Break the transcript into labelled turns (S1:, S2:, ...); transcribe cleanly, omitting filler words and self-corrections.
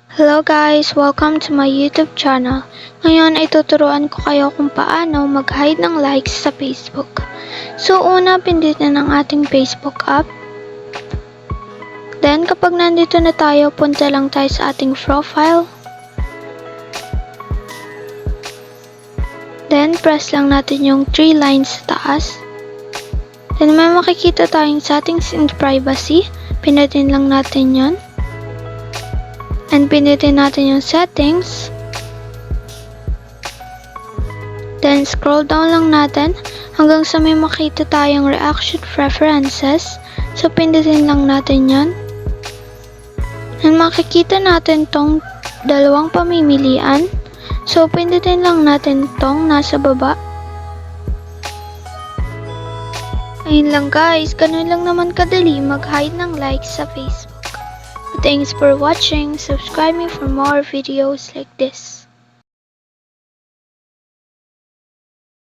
S1: Hello guys! Welcome to my YouTube channel. Ngayon ay tuturuan ko kayo kung paano mag-hide ng likes sa Facebook. So una, pindutin ang ating Facebook app. Then kapag nandito na tayo, punta lang tayo sa ating profile. Then press lang natin yung 3 lines sa taas. Then may makikita tayong settings and privacy. Pindutin lang natin yon. And pindutin natin yung settings. Then scroll down lang natin hanggang sa may makita tayong reaction preferences. So pindutin lang natin yan. And makikita natin tong dalawang pamimilian. So pindutin lang natin tong nasa baba. Ayun lang guys, ganun lang naman kadali mag-hide ng likes sa Facebook. Thanks for watching. Subscribe me for more videos like this.